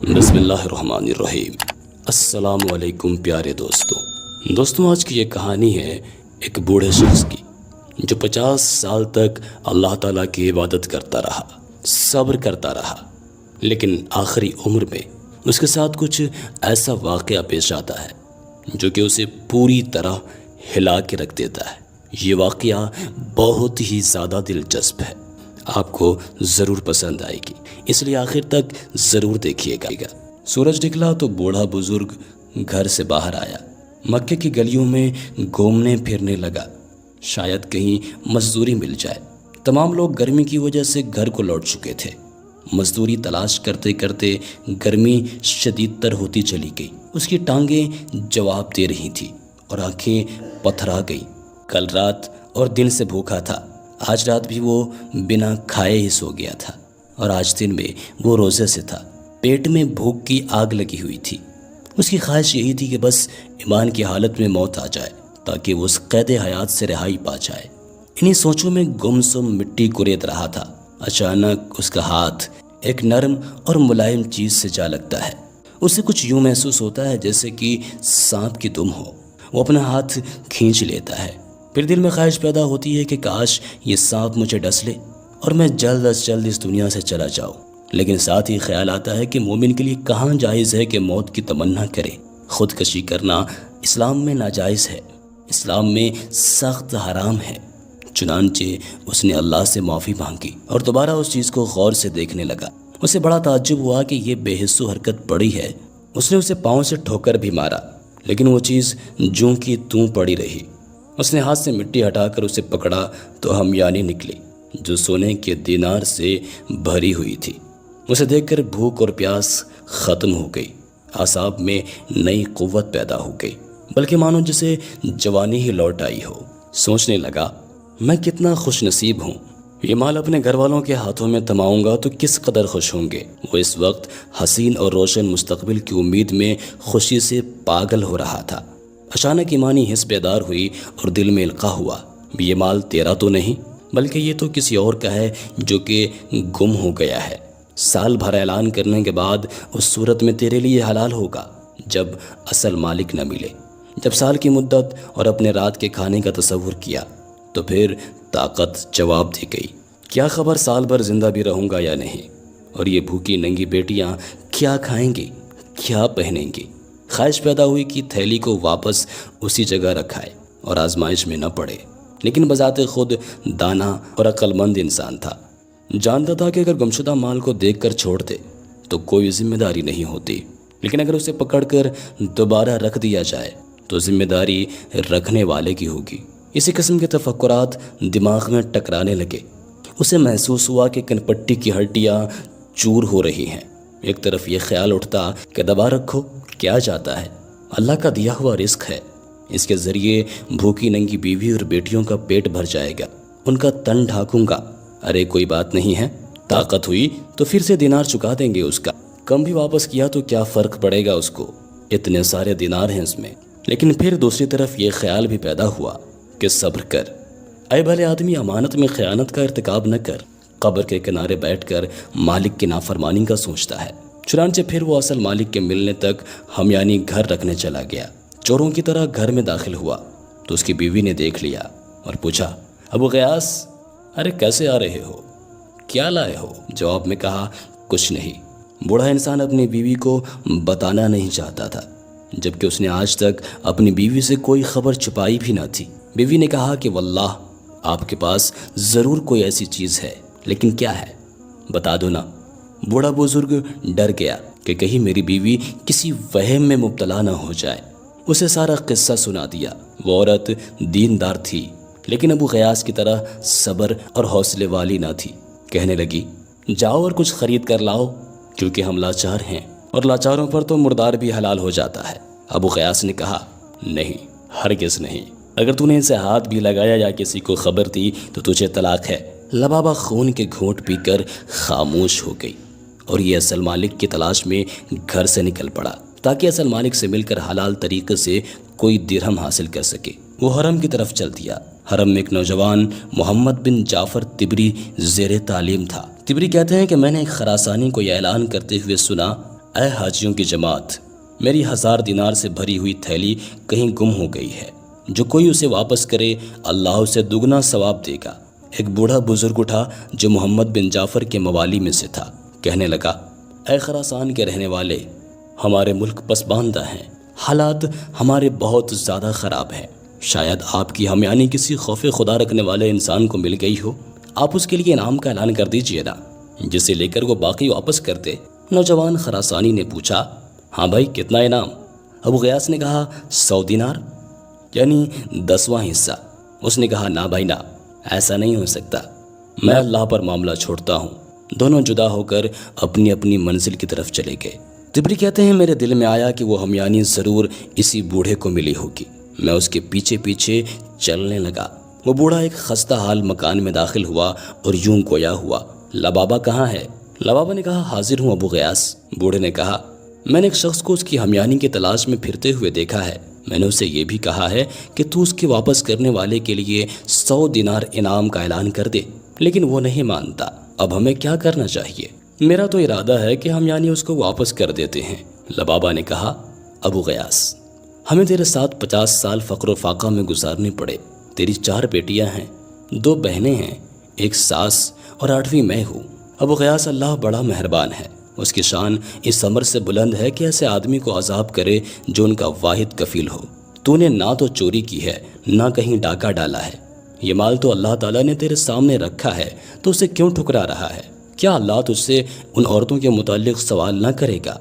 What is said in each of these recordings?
بسم اللہ الرحمن الرحیم۔ السلام علیکم پیارے دوستوں، آج کی یہ کہانی ہے ایک بوڑھے شخص کی جو 50 سال تک اللہ تعالیٰ کی عبادت کرتا رہا، صبر کرتا رہا، لیکن آخری عمر میں اس کے ساتھ کچھ ایسا واقعہ پیش آتا ہے جو کہ اسے پوری طرح ہلا کے رکھ دیتا ہے۔ یہ واقعہ بہت ہی زیادہ دلچسپ ہے، آپ کو ضرور پسند آئے گی، اس لیے آخر تک ضرور دیکھیے گا۔ سورج نکلا تو بوڑھا بزرگ گھر سے باہر آیا، مکے کی گلیوں میں گھومنے پھرنے لگا، شاید کہیں مزدوری مل جائے۔ تمام لوگ گرمی کی وجہ سے گھر کو لوٹ چکے تھے۔ مزدوری تلاش کرتے کرتے گرمی شدید تر ہوتی چلی گئی۔ اس کی ٹانگیں جواب دے رہی تھی اور آنکھیں پتھرا گئی۔ کل رات اور دن سے بھوکا تھا، آج رات بھی وہ بنا کھائے ہی سو گیا تھا، اور آج دن میں وہ روزے سے تھا۔ پیٹ میں بھوک کی آگ لگی ہوئی تھی۔ اس کی خواہش یہی تھی کہ بس ایمان کی حالت میں موت آ جائے تاکہ وہ اس قید حیات سے رہائی پا جائے۔ انہی سوچوں میں گمسم مٹی کریت رہا تھا، اچانک اس کا ہاتھ ایک نرم اور ملائم چیز سے جا لگتا ہے۔ اسے کچھ یوں محسوس ہوتا ہے جیسے کہ سانپ کی دم ہو۔ وہ اپنا ہاتھ کھینچ لیتا ہے، پھر دل میں خواہش پیدا ہوتی ہے کہ کاش یہ سانپ مجھے ڈس لے اور میں جلد از جلد اس دنیا سے چلا جاؤں۔ لیکن ساتھ ہی خیال آتا ہے کہ مومن کے لیے کہاں جائز ہے کہ موت کی تمنا کرے۔ خودکشی کرنا اسلام میں ناجائز ہے، اسلام میں سخت حرام ہے۔ چنانچہ اس نے اللہ سے معافی مانگی اور دوبارہ اس چیز کو غور سے دیکھنے لگا۔ اسے بڑا تعجب ہوا کہ یہ بے حس و حرکت پڑی ہے۔ اس نے اسے پاؤں سے ٹھوکر بھی مارا، لیکن وہ چیز جوں کی توں پڑی رہی۔ اس نے ہاتھ سے مٹی ہٹا کر اسے پکڑا تو ہمیانی نکلی جو سونے کے دینار سے بھری ہوئی تھی۔ اسے دیکھ کر بھوک اور پیاس ختم ہو گئی، اعصاب میں نئی قوت پیدا ہو گئی، بلکہ مانو جسے جوانی ہی لوٹ آئی ہو۔ سوچنے لگا، میں کتنا خوش نصیب ہوں، یہ مال اپنے گھر والوں کے ہاتھوں میں تھماؤں گا تو کس قدر خوش ہوں گے۔ وہ اس وقت حسین اور روشن مستقبل کی امید میں خوشی سے پاگل ہو رہا تھا۔ اچانک ایمانی حس بیدار ہوئی اور دل میں القاء ہوا، یہ مال تیرا تو نہیں، بلکہ یہ تو کسی اور کا ہے جو کہ گم ہو گیا ہے۔ سال بھر اعلان کرنے کے بعد اس صورت میں تیرے لیے حلال ہوگا جب اصل مالک نہ ملے۔ جب سال کی مدت اور اپنے رات کے کھانے کا تصور کیا تو پھر طاقت جواب دے گئی، کیا خبر سال بھر زندہ بھی رہوں گا یا نہیں، اور یہ بھوکی ننگی بیٹیاں کیا کھائیں گی، کیا پہنیں گی۔ خواہش پیدا ہوئی کہ تھیلی کو واپس اسی جگہ رکھائے اور آزمائش میں نہ پڑے، لیکن بذات خود دانا اور عقل مند انسان تھا۔ جانتا تھا کہ اگر گمشدہ مال کو دیکھ کر چھوڑ دے تو کوئی ذمہ داری نہیں ہوتی، لیکن اگر اسے پکڑ کر دوبارہ رکھ دیا جائے تو ذمہ داری رکھنے والے کی ہوگی۔ اسی قسم کے تفکرات دماغ میں ٹکرانے لگے۔ اسے محسوس ہوا کہ کنپٹی کی ہڈیاں چور ہو رہی ہیں۔ ایک طرف یہ خیال اٹھتا کہ دبا رکھو، کیا جاتا ہے، اللہ کا دیا ہوا رزق ہے، اس کے ذریعے بھوکی ننگی بیوی اور بیٹیوں کا پیٹ بھر جائے گا، ان کا تن ڈھانکوں گا۔ ارے کوئی بات نہیں ہے، طاقت ہوئی تو پھر سے دینار چکا دیں گے، اس کا کم بھی واپس کیا تو کیا فرق پڑے گا اس کو، اتنے سارے دینار ہیں اس میں۔ لیکن پھر دوسری طرف یہ خیال بھی پیدا ہوا کہ صبر کر، اے بھلے آدمی، امانت میں خیانت کا ارتکاب نہ کر۔ قبر کے کنارے بیٹھ کر مالک کی نافرمانی کا سوچتا ہے۔ چنانچہ پھر وہ اصل مالک کے ملنے تک ہمیانی گھر رکھنے چلا گیا۔ چوروں کی طرح گھر میں داخل ہوا تو اس کی بیوی نے دیکھ لیا اور پوچھا، ابو غیاث، ارے کیسے آ رہے ہو، کیا لائے ہو؟ جواب میں کہا، کچھ نہیں۔ بوڑھا انسان اپنی بیوی کو بتانا نہیں چاہتا تھا، جبکہ اس نے آج تک اپنی بیوی سے کوئی خبر چھپائی بھی نہ تھی۔ بیوی نے کہا کہ واللہ آپ کے پاس ضرور کوئی ایسی چیز ہے، لیکن کیا ہے، بتا دو نا۔ بوڑھا بزرگ ڈر گیا کہ کہیں میری بیوی کسی وہم میں مبتلا نہ ہو جائے۔ اسے سارا قصہ سنا دیا۔ وہ عورت دیندار تھی، لیکن ابو غیاث کی طرح صبر اور حوصلے والی نہ تھی۔ کہنے لگی، جاؤ اور کچھ خرید کر لاؤ، کیونکہ ہم لاچار ہیں اور لاچاروں پر تو مردار بھی حلال ہو جاتا ہے۔ ابو غیاث نے کہا، نہیں، ہرگز نہیں، اگر تو نے اسے ہاتھ بھی لگایا یا کسی کو خبر دی تو تجھے طلاق ہے۔ لبابہ خون کے گھونٹ پی کر خاموش ہو گئی اور یہ اصل مالک کی تلاش میں گھر سے نکل پڑا تاکہ اصل مالک سے مل کر حلال طریقے سے کوئی درہم حاصل کر سکے۔ وہ حرم کی طرف چل دیا۔ حرم میں ایک نوجوان محمد بن جعفر تبری زیر تعلیم تھا۔ تبری کہتے ہیں کہ میں نے ایک خراسانی کو یہ اعلان کرتے ہوئے سنا، اے حاجیوں کی جماعت، میری 1000 دینار سے بھری ہوئی تھیلی کہیں گم ہو گئی ہے، جو کوئی اسے واپس کرے اللہ اسے دگنا ثواب دے گا۔ ایک بوڑھا بزرگ اٹھا جو محمد بن جعفر کے موالی میں سے تھا، کہنے لگا، اے خراسان کے رہنے والے، ہمارے ملک پسماندہ ہیں، حالات ہمارے بہت زیادہ خراب ہیں، شاید آپ کی ہمیانی کسی خوف خدا رکھنے والے انسان کو مل گئی ہو، آپ اس کے لیے انعام کا اعلان کر دیجئے نا، جسے لے کر وہ باقی واپس کر دے۔ نوجوان خراسانی نے پوچھا، ہاں بھائی کتنا انعام؟ ابو غیاث نے کہا 100 دینار، یعنی 10واں حصہ۔ اس نے کہا، نہ بھائی نہ، ایسا نہیں ہو سکتا، میں اللہ پر معاملہ چھوڑتا ہوں۔ دونوں جدا ہو کر اپنی اپنی منزل کی طرف چلے گئے۔ طبری کہتے ہیں میرے دل میں آیا کہ وہ ہمیانی ضرور اسی بوڑھے کو ملی ہوگی۔ میں اس کے پیچھے پیچھے چلنے لگا۔ وہ بوڑھا ایک خستہ حال مکان میں داخل ہوا اور یوں گویا ہوا، لبابا کہاں ہے؟ لبابا نے کہا، حاضر ہوں ابو غیاث۔ بوڑھے نے کہا، میں نے ایک شخص کو اس کی ہمیانی کی تلاش میں پھرتے ہوئے دیکھا ہے، میں نے اسے یہ بھی کہا ہے کہ تو اس کے واپس کرنے والے کے لیے 100 دینار انعام کا اعلان کر دے، لیکن وہ نہیں مانتا۔ اب ہمیں کیا کرنا چاہیے؟ میرا تو ارادہ ہے کہ ہم اس کو واپس کر دیتے ہیں۔ لبابا نے کہا، ابو غیاث، ہمیں تیرے ساتھ 50 سال فقر و فاقہ میں گزارنے پڑے، تیری 4 بیٹیاں ہیں، 2 بہنیں ہیں، 1 ساس اور 8ویں میں ہوں۔ ابو غیاث، اللہ بڑا مہربان ہے، اس کی شان اس امر سے بلند ہے کہ ایسے آدمی کو عذاب کرے جو ان کا واحد کفیل ہو۔ تو نے نہ تو چوری کی ہے، نہ کہیں ڈاکہ ڈالا ہے، یہ مال تو اللہ تعالیٰ نے تیرے سامنے رکھا ہے، تو اسے کیوں ٹھکرا رہا ہے؟ کیا اللہ تجھ سے ان عورتوں کے متعلق سوال نہ کرے گا؟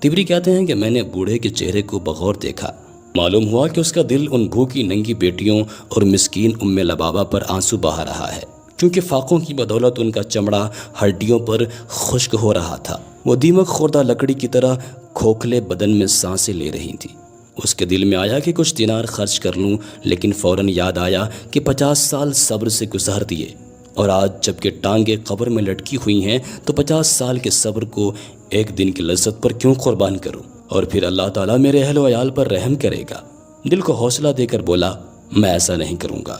طبری کہتے ہیں کہ میں نے بوڑھے کے چہرے کو بغور دیکھا، معلوم ہوا کہ اس کا دل ان بھوکی ننگی بیٹیوں اور مسکین ام لبابا پر آنسو بہا رہا ہے، کیونکہ فاقوں کی بدولت ان کا چمڑا ہڈیوں پر خشک ہو رہا تھا۔ وہ دیمک خوردہ لکڑی کی طرح کھوکھلے بدن میں سانسیں لے رہی تھی۔ اس کے دل میں آیا کہ کچھ دینار خرچ کر لوں، لیکن فوراً یاد آیا کہ 50 سال صبر سے گزار دیے، اور آج جب کہ ٹانگیں قبر میں لٹکی ہوئی ہیں تو 50 سال کے صبر کو ایک دن کی لذت پر کیوں قربان کروں؟ اور پھر اللہ تعالیٰ میرے اہل و عیال پر رحم کرے گا۔ دل کو حوصلہ دے کر بولا، میں ایسا نہیں کروں گا،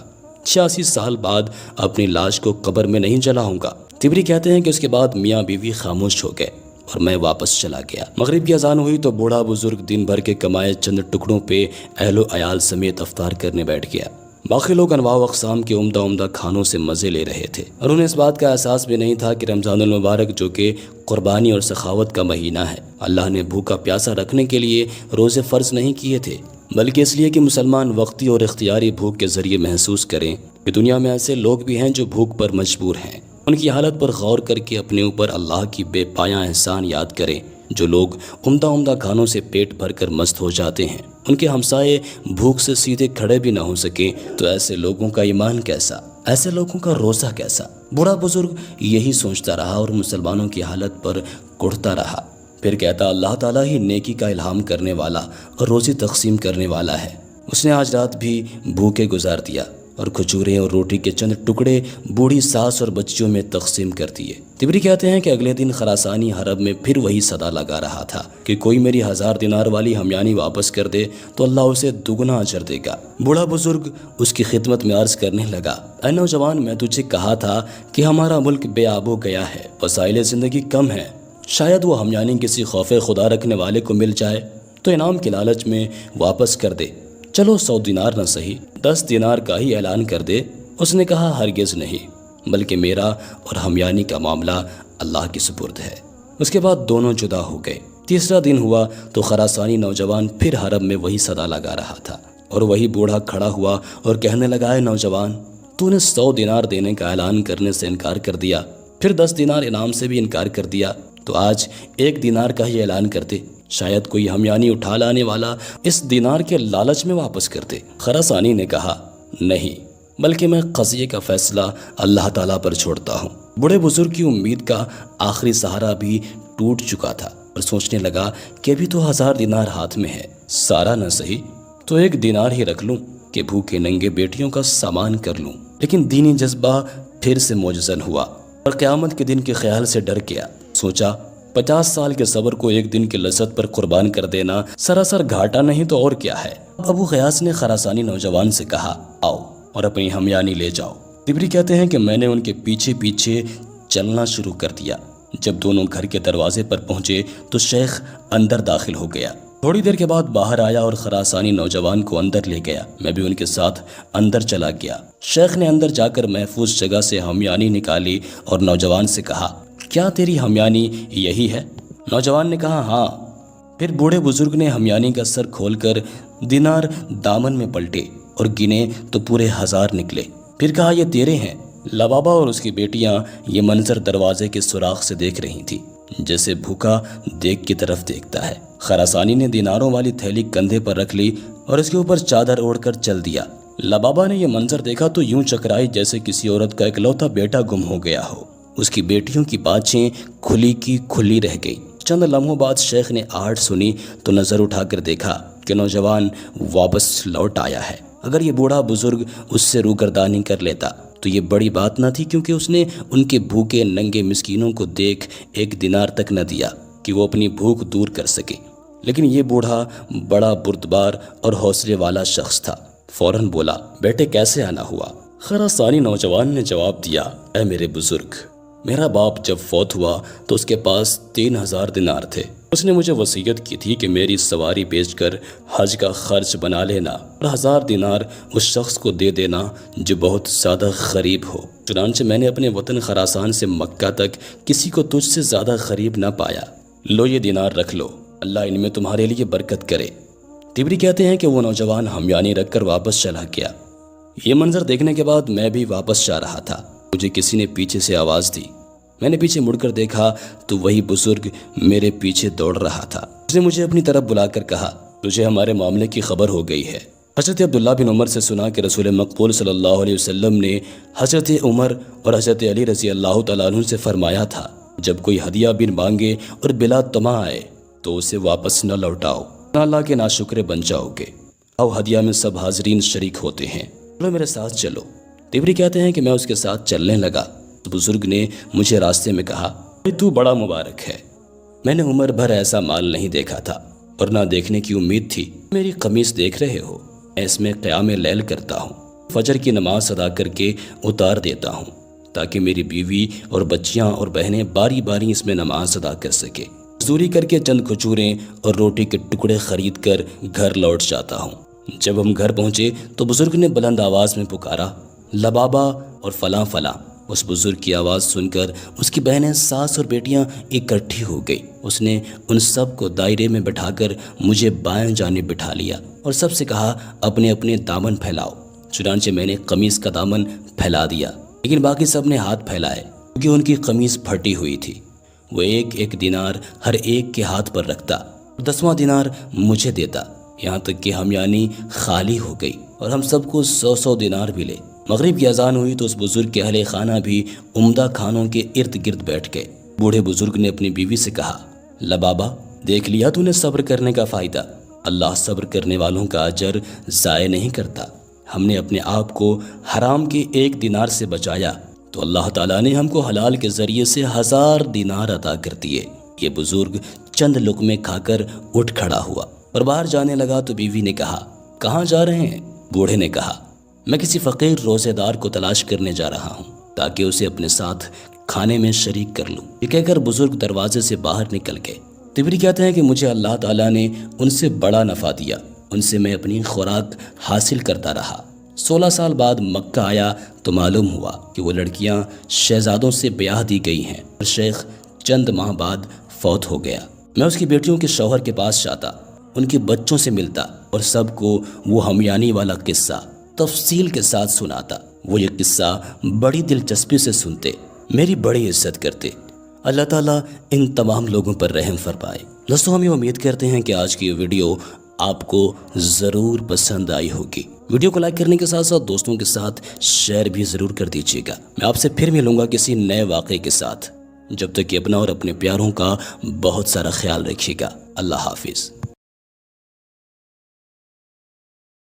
86 سال بعد اپنی لاش کو قبر میں نہیں جلاؤں گا۔ طبری کہتے ہیں کہ اس کے بعد میاں بیوی خاموش ہو گئے اور میں واپس چلا گیا۔ مغرب کی اذان ہوئی تو بوڑھا بزرگ دن بھر کے کمائے چند ٹکڑوں پہ اہل و عیال سمیت افطار کرنے بیٹھ گیا۔ باقی لوگ انواع و اقسام کے عمدہ عمدہ کھانوں سے مزے لے رہے تھے، اور انہیں اس بات کا احساس بھی نہیں تھا کہ رمضان المبارک، جو کہ قربانی اور سخاوت کا مہینہ ہے، اللہ نے بھوکا پیاسا رکھنے کے لیے روزے فرض نہیں کیے تھے، بلکہ اس لیے کہ مسلمان وقتی اور اختیاری بھوک کے ذریعے محسوس کریں کہ دنیا میں ایسے لوگ بھی ہیں جو بھوک پر مجبور ہیں۔ ان کی حالت پر غور کر کے اپنے اوپر اللہ کی بے پایاں احسان یاد کریں۔ جو لوگ عمدہ عمدہ کھانوں سے پیٹ بھر کر مست ہو جاتے ہیں، ان کے ہمسائے بھوک سے سیدھے کھڑے بھی نہ ہو سکیں، تو ایسے لوگوں کا ایمان کیسا، ایسے لوگوں کا روزہ کیسا؟ بوڑھا بزرگ یہی سوچتا رہا اور مسلمانوں کی حالت پر کڑھتا رہا۔ پھر کہتا، اللہ تعالیٰ ہی نیکی کا الہام کرنے والا اور روزی تقسیم کرنے والا ہے۔ اس نے آج رات بھی بھوکے گزار دیا اور کھجوریں اور روٹی کے چند ٹکڑے بوڑھی ساس اور بچیوں میں تقسیم کر دیے۔ طبری کہتے ہیں کہ اگلے دن خراسانی حرم میں پھر وہی صدا لگا رہا تھا کہ کوئی میری 1000 دینار والی ہمیانی واپس کر دے تو اللہ اسے دگنا اجر دے گا۔ بوڑھا بزرگ اس کی خدمت میں عرض کرنے لگا، اے نوجوان، میں تجھے کہا تھا کہ ہمارا ملک بے آب و گیا ہے، وسائل زندگی کم ہے، شاید وہ ہمیانی کسی خوف خدا رکھنے والے کو مل جائے تو انعام کے لالچ میں واپس کر دے۔ چلو 100 دینار نہ صحیح، 10 دینار کا ہی اعلان کر دے۔ اس نے کہا، ہرگز نہیں، بلکہ میرا اور ہمیانی کا معاملہ اللہ کی سپرد ہے۔ اس کے بعد دونوں جدا ہو گئے۔ تیسرا دن ہوا تو خراسانی نوجوان پھر حرم میں وہی صدا لگا رہا تھا، اور وہی بوڑھا کھڑا ہوا اور کہنے لگا، اے نوجوان، تو نے 100 دینار دینے کا اعلان کرنے سے انکار کر دیا، پھر 10 دینار انعام سے بھی انکار کر دیا، تو آج 1 دینار کا ہی اعلان کر دے، شاید کوئی ہمیانی اٹھا لانے والا اس دینار کے لالچ میں واپس کر دے۔ خراسانی نے کہا، نہیں، بلکہ میں قضیے کا فیصلہ اللہ تعالیٰ پر چھوڑتا ہوں۔ بڑے بزرگ کی امید کا آخری سہارا بھی ٹوٹ چکا تھا اور سوچنے لگا کہ ابھی تو 1000 دینار ہاتھ میں ہے، سارا نہ صحیح تو 1 دینار ہی رکھ لوں کہ بھوکے ننگے بیٹیوں کا سامان کر لوں۔ لیکن دینی جذبہ پھر سے موجزن ہوا اور قیامت کے دن کے خیال سے ڈر گیا۔ سوچا، 50 سال کے صبر کو 1 دن کی لذت پر قربان کر دینا سراسر گھاٹا نہیں تو اور کیا ہے۔ ابو غیاث نے خراسانی نوجوان سے کہا، آؤ اور اپنی ہمیانی لے جاؤ۔ طبری کہتے ہیں کہ میں نے ان کے پیچھے پیچھے چلنا شروع کر دیا۔ جب دونوں گھر کے دروازے پر پہنچے تو شیخ اندر داخل ہو گیا۔ تھوڑی دیر کے بعد باہر آیا اور خراسانی نوجوان کو اندر لے گیا۔ میں بھی ان کے ساتھ اندر چلا گیا۔ شیخ نے اندر جا کر محفوظ جگہ سے ہمیانی نکالی اور نوجوان سے کہا، کیا تیری ہمیانی یہی ہے؟ نوجوان نے کہا، ہاں۔ پھر بوڑھے بزرگ نے ہمیانی کا سر کھول کر دینار دامن میں پلٹے اور گنے تو پورے 1000 نکلے۔ پھر کہا، یہ تیرے ہیں۔ لبابا اور اس کی بیٹیاں یہ منظر دروازے کے سوراخ سے دیکھ رہی تھی، جیسے بھوکا دیگ کی طرف دیکھتا ہے۔ خراسانی نے دیناروں والی تھیلی کندھے پر رکھ لی اور اس کے اوپر چادر اوڑھ کر چل دیا۔ لبابا نے یہ منظر دیکھا تو یوں چکرائی جیسے کسی عورت کا اکلوتا بیٹا گم ہو گیا ہو۔ اس کی بیٹیوں کی باتیں کھلی کی کھلی رہ گئی۔ چند لمحوں بعد شیخ نے آہٹ سنی تو نظر اٹھا کر دیکھا کہ نوجوان واپس لوٹ آیا ہے۔ اگر یہ بوڑھا بزرگ اس سے روگردانی کر لیتا تو یہ بڑی بات نہ تھی، کیونکہ اس نے ان کے بھوکے ننگے مسکینوں کو دیکھ 1 دینار تک نہ دیا کہ وہ اپنی بھوک دور کر سکے۔ لیکن یہ بوڑھا بڑا بردبار اور حوصلے والا شخص تھا۔ فوراً بولا، بیٹے کیسے آنا ہوا؟ خراسانی نوجوان نے جواب دیا، اے میرے بزرگ، میرا باپ جب فوت ہوا تو اس کے پاس 3000 دینار تھے۔ اس نے مجھے وصیت کی تھی کہ میری سواری بیچ کر حج کا خرچ بنا لینا اور 1000 دینار اس شخص کو دے دینا جو بہت زیادہ غریب ہو۔ چنانچہ میں نے اپنے وطن خراسان سے مکہ تک کسی کو تجھ سے زیادہ غریب نہ پایا۔ لو یہ دینار رکھ لو، اللہ ان میں تمہارے لیے برکت کرے۔ تبری کہتے ہیں کہ وہ نوجوان ہمیانی رکھ کر واپس چلا گیا۔ یہ منظر دیکھنے کے بعد میں بھی واپس جا رہا تھا۔ مجھے کسی نے پیچھے سے آواز دی۔ میں نے پیچھے مڑ کر دیکھا تو وہی بزرگ میرے پیچھے دوڑ رہا تھا۔ اس نے مجھے اپنی طرف بلا کر کہا، تجھے ہمارے معاملے کی خبر ہو گئی ہے۔ حضرت عبداللہ بن عمر سے سنا کہ رسول مقبول صلی اللہ علیہ وسلم نے حضرت عمر اور حضرت علی رضی اللہ تعالیٰ عنہ سے فرمایا تھا، جب کوئی ہدیہ بن مانگے اور بلا طمع آئے تو اسے واپس نہ لوٹاؤ، نہ اللہ کے ناشکرے بن جاؤ گے۔ او ہدیہ میں سب حاضرین شریک ہوتے ہیں، چلو میرے ساتھ چلو۔ تبری کہتے ہیں کہ میں اس کے ساتھ چلنے لگا۔ بزرگ نے مجھے راستے میں کہا، تو بڑا مبارک ہے، میں نے عمر بھر ایسا مال نہیں دیکھا تھا اور نہ دیکھنے کی امید تھی۔ میری قمیص دیکھ رہے ہو، میں اس میں قیام لیل کرتا ہوں، فجر کی نماز ادا کر کے اتار دیتا ہوں تاکہ میری بیوی اور بچیاں اور بہنیں باری باری اس میں نماز ادا کر سکے۔ مزدوری کر کے چند کھجوریں اور روٹی کے ٹکڑے خرید کر گھر لوٹ جاتا ہوں۔ جب ہم گھر پہنچے تو بزرگ نے بلند آواز میں پکارا، لبابا اور فلاں فلاں۔ اس بزرگ کی آواز سن کر اس کی بہنیں، ساس اور بیٹیاں اکٹھی ہو گئی۔ اس نے ان سب کو دائرے میں بٹھا کر مجھے بائیں جانب بٹھا لیا اور سب سے کہا، اپنے اپنے دامن پھیلاؤ۔ چنانچہ میں نے قمیص کا دامن پھیلا دیا، لیکن باقی سب نے ہاتھ پھیلائے کیونکہ ان کی قمیص پھٹی ہوئی تھی۔ وہ 1 دینار ہر ایک کے ہاتھ پر رکھتا اور 10واں دینار مجھے دیتا، یہاں تک کہ ہمیانی خالی ہو گئی اور ہم سب کو 100 دینار ملے۔ مغرب کی اذان ہوئی تو اس بزرگ کے اہل خانہ بھی عمدہ کھانوں کے ارد گرد بیٹھ گئے۔ بوڑھے بزرگ نے اپنی بیوی سے کہا، لبابا، دیکھ لیا تو نے صبر کرنے کا فائدہ، اللہ صبر کرنے والوں کا اجر ضائع نہیں کرتا۔ ہم نے اپنے آپ کو حرام کے 1 دینار سے بچایا تو اللہ تعالیٰ نے ہم کو حلال کے ذریعے سے 1000 دینار عطا کر دیے۔ یہ بزرگ چند لقمے کھا کر اٹھ کھڑا ہوا اور باہر جانے لگا تو بیوی نے کہا، کہاں جا رہے ہیں؟ بوڑھے نے کہا، میں کسی فقیر روزے دار کو تلاش کرنے جا رہا ہوں تاکہ اسے اپنے ساتھ کھانے میں شریک کر لوں۔ یہ کہہ کر بزرگ دروازے سے باہر نکل گئے۔ تبری کہتے ہیں کہ مجھے اللہ تعالیٰ نے ان سے بڑا نفع دیا، ان سے میں اپنی خوراک حاصل کرتا رہا۔ 16 سال بعد مکہ آیا تو معلوم ہوا کہ وہ لڑکیاں شہزادوں سے بیاہ دی گئی ہیں اور شیخ چند ماہ بعد فوت ہو گیا۔ میں اس کی بیٹیوں کے شوہر کے پاس جاتا، ان کے بچوں سے ملتا اور سب کو وہ ہمیانی والا قصہ تفصیل کے ساتھ سناتا۔ وہ یہ قصہ بڑی دلچسپی سے سنتے، میری بڑی عزت کرتے۔ اللہ تعالیٰ ان تمام لوگوں پر رحم فرمائے۔ دوستوں، ہم یہ امید کرتے ہیں کہ آج کی یہ ویڈیو آپ کو ضرور پسند آئی ہوگی۔ ویڈیو کو لائک کرنے کے ساتھ ساتھ دوستوں کے ساتھ شیئر بھی ضرور کر دیجیے گا۔ میں آپ سے پھر ملوں گا کسی نئے واقعے کے ساتھ۔ جب تک کہ اپنا اور اپنے پیاروں کا بہت سارا خیال رکھیے گا۔ اللہ حافظ۔